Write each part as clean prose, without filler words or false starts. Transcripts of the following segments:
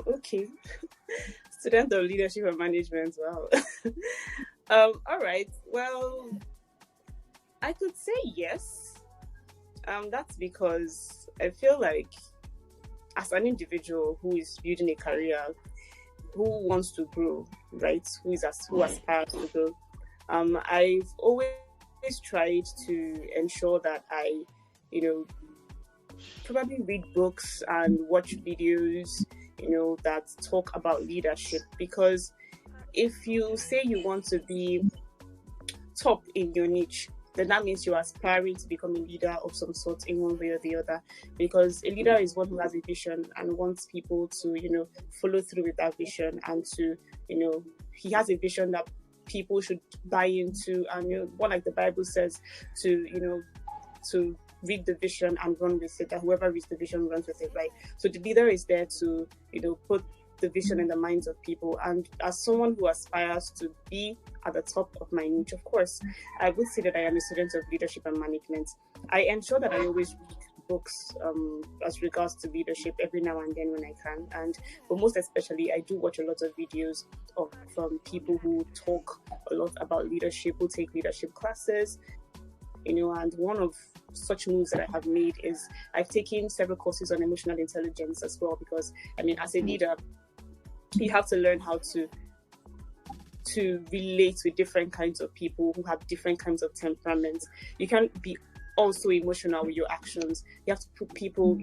Okay. Student of leadership and management. Wow. All right. Well, I could say yes. That's because I feel like as an individual who is building a career, who wants to grow, right? Who aspires to grow. I've always tried to ensure that I, you know, probably read books and watch videos, that talk about leadership. Because if you say you want to be top in your niche, then that means you're aspiring to become a leader of some sort in one way or the other. Because a leader is one who has a vision and wants people to, follow through with that vision, and to, he has a vision that people should buy into, and what, like the Bible says, to read the vision and run with it, that whoever reads the vision runs with it, right? So the leader is there to, put the vision in the minds of people. And as someone who aspires to be at the top of my niche, of course, I would say that I am a student of leadership and management. I ensure that I always read books as regards to leadership every now and then when I can. But most especially, I do watch a lot of videos from people who talk a lot about leadership, who take leadership classes, and one of such moves that I have made is I've taken several courses on emotional intelligence as well, because as a leader, you have to learn how to relate with different kinds of people who have different kinds of temperaments. You can't be also emotional with your actions. You have to put people,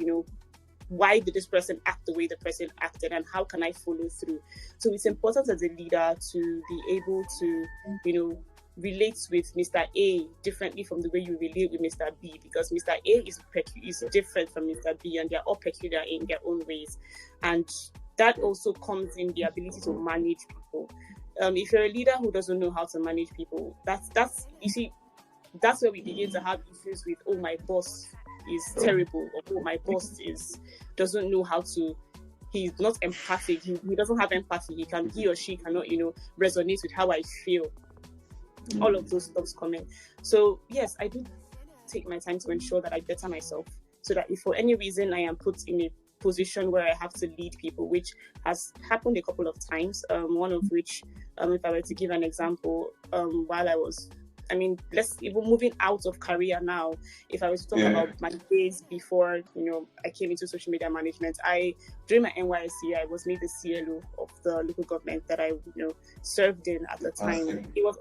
why did this person act the way the person acted, and how can I follow through? So it's important as a leader to be able to, relate with Mr. A differently from the way you relate with Mr. B, because Mr. A is different from Mr. B, and they're all peculiar in their own ways. And that also comes in the ability to manage people. If you're a leader who doesn't know how to manage people, that's where we begin to have issues with, oh, my boss is terrible, or oh, my boss doesn't know how to. He's not empathic. He doesn't have empathy. He or she cannot, resonate with how I feel. All of those stuff come in. So yes, I do take my time to ensure that I better myself, so that if for any reason I am put in a position where I have to lead people, which has happened a couple of times, one of which, if I were to give an example, while I was, let's even moving out of career now, if I was to talk about my days before, I came into social media management, during my NYSC, I was made the CLO of the local government that I, served in at the time. It was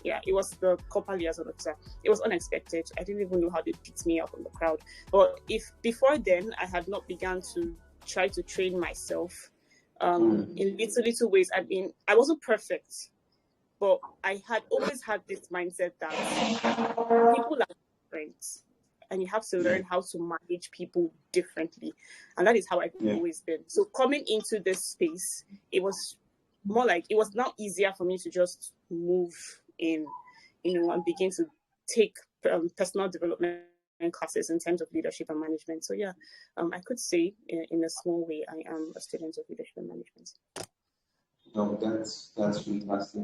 it was the corporate liaison officer. It was unexpected. I didn't even know how they picked me up on the crowd. But if before then I had not begun to try to train myself in little ways, I wasn't perfect. But I had always had this mindset that people are different, and you have to learn how to manage people differently. And that is how I've always been. So coming into this space, it was more like, it was now easier for me to just move in, and begin to take personal development classes in terms of leadership and management. So I could say in a small way, I am a student of leadership and management. No, that's fantastic.